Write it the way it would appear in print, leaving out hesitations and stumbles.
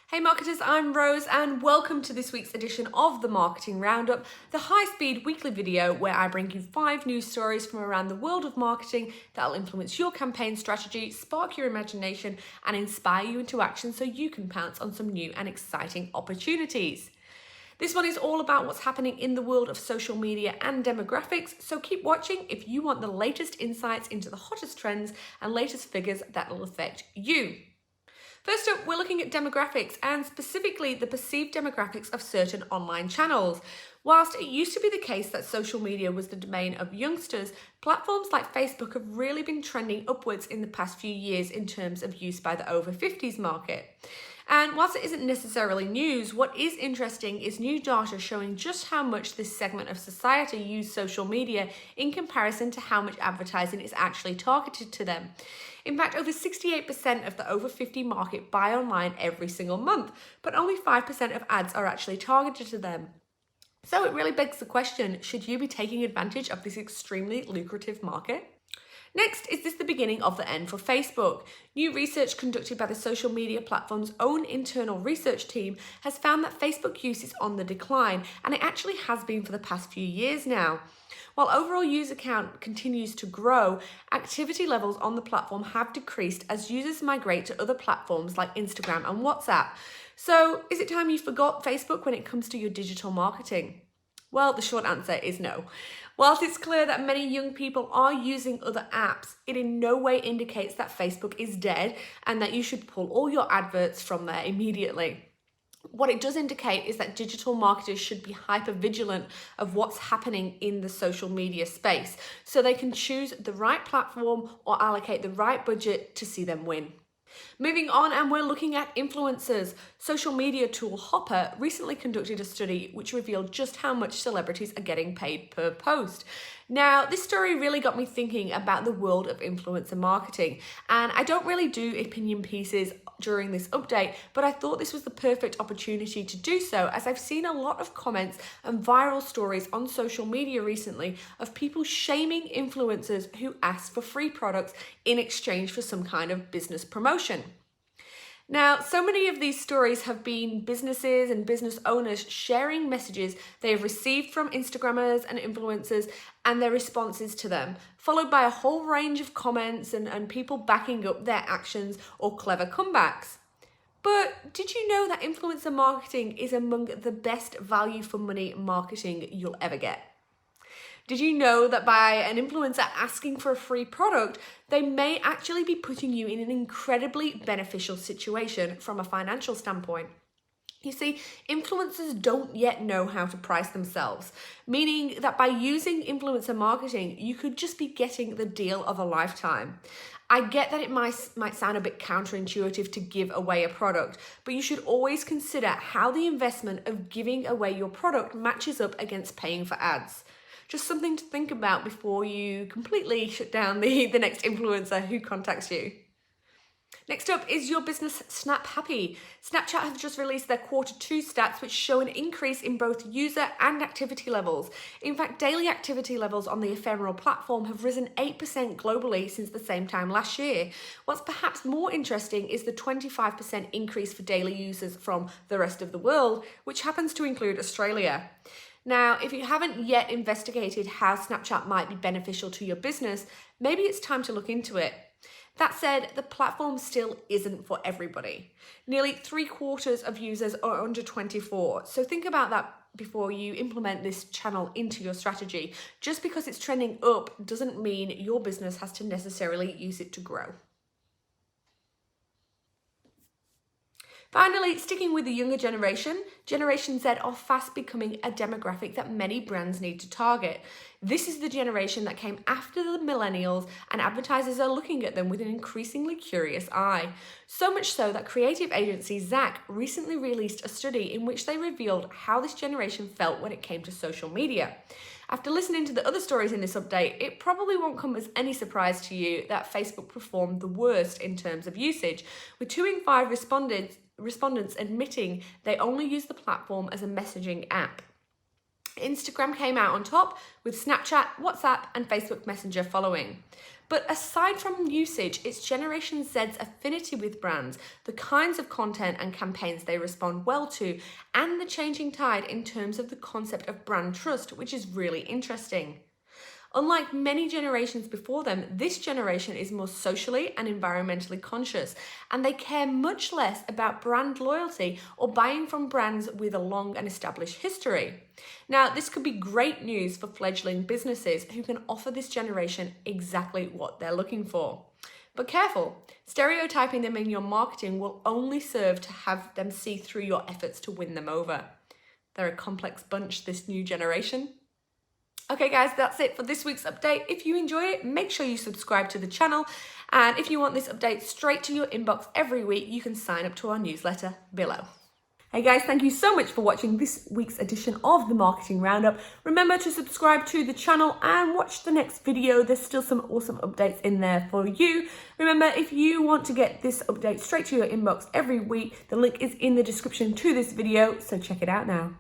Hey marketers, I'm Rose and welcome to this week's edition of the Marketing Roundup, the high-speed weekly video where I bring you 5 news stories from around the world of marketing that will influence your campaign strategy, spark your imagination and inspire you into action so you can pounce on some new and exciting opportunities. This one is all about what's happening in the world of social media and demographics, so keep watching if you want the latest insights into the hottest trends and latest figures that will affect you. First up, we're looking at demographics and specifically the perceived demographics of certain online channels. Whilst it used to be the case that social media was the domain of youngsters, platforms like Facebook have really been trending upwards in the past few years in terms of use by the over 50s market. And whilst it isn't necessarily news, what is interesting is new data showing just how much this segment of society use social media in comparison to how much advertising is actually targeted to them. In fact, over 68% of the over 50 market buy online every single month, but only 5% of ads are actually targeted to them. So it really begs the question, should you be taking advantage of this extremely lucrative market? Next, is this the beginning of the end for Facebook? New research conducted by the social media platform's own internal research team has found that Facebook use is on the decline, and it actually has been for the past few years now. While overall user count continues to grow, activity levels on the platform have decreased as users migrate to other platforms like Instagram and WhatsApp. So, is it time you forgot Facebook when it comes to your digital marketing? Well, the short answer is no. Whilst it's clear that many young people are using other apps, it in no way indicates that Facebook is dead and that you should pull all your adverts from there immediately. What it does indicate is that digital marketers should be hyper vigilant of what's happening in the social media space so they can choose the right platform or allocate the right budget to see them win. Moving on, and we're looking at influencers. Social media tool Hopper recently conducted a study which revealed just how much celebrities are getting paid per post. Now, this story really got me thinking about the world of influencer marketing, and I don't really do opinion pieces during this update, but I thought this was the perfect opportunity to do so, as I've seen a lot of comments and viral stories on social media recently of people shaming influencers who ask for free products in exchange for some kind of business promotion. Now, so many of these stories have been businesses and business owners sharing messages they have received from Instagrammers and influencers and their responses to them, followed by a whole range of comments and people backing up their actions or clever comebacks. But did you know that influencer marketing is among the best value for money marketing you'll ever get? Did you know that by an influencer asking for a free product, they may actually be putting you in an incredibly beneficial situation from a financial standpoint? You see, influencers don't yet know how to price themselves, meaning that by using influencer marketing, you could just be getting the deal of a lifetime. I get that it might sound a bit counterintuitive to give away a product, but you should always consider how the investment of giving away your product matches up against paying for ads. Just something to think about before you completely shut down the next influencer who contacts you. Next up, is your business Snap happy? Snapchat have just released their Q2 stats, which show an increase in both user and activity levels. In fact, daily activity levels on the ephemeral platform have risen 8% globally since the same time last year. What's perhaps more interesting is the 25% increase for daily users from the rest of the world, which happens to include Australia. Now, if you haven't yet investigated how Snapchat might be beneficial to your business, maybe it's time to look into it. That said, the platform still isn't for everybody. Nearly 3/4 of users are under 24, so think about that before you implement this channel into your strategy. Just because it's trending up doesn't mean your business has to necessarily use it to grow. Finally, sticking with the younger generation, Generation Z are fast becoming a demographic that many brands need to target. This is the generation that came after the Millennials, and advertisers are looking at them with an increasingly curious eye. So much so that creative agency Zack recently released a study in which they revealed how this generation felt when it came to social media. After listening to the other stories in this update, it probably won't come as any surprise to you that Facebook performed the worst in terms of usage, with 2 in 5 respondents admitting they only use the platform as a messaging app. Instagram came out on top with Snapchat, WhatsApp, and Facebook Messenger following. But aside from usage, it's Generation Z's affinity with brands, the kinds of content and campaigns they respond well to, and the changing tide in terms of the concept of brand trust, which is really interesting. Unlike many generations before them, this generation is more socially and environmentally conscious, and they care much less about brand loyalty or buying from brands with a long and established history. Now, this could be great news for fledgling businesses who can offer this generation exactly what they're looking for. But careful, stereotyping them in your marketing will only serve to have them see through your efforts to win them over. They're a complex bunch, this new generation. Okay guys, that's it for this week's update. If you enjoy it, make sure you subscribe to the channel. And if you want this update straight to your inbox every week, you can sign up to our newsletter below. Hey guys, thank you so much for watching this week's edition of the Marketing Roundup. Remember to subscribe to the channel and watch the next video. There's still some awesome updates in there for you. Remember, if you want to get this update straight to your inbox every week, the link is in the description to this video, so check it out now.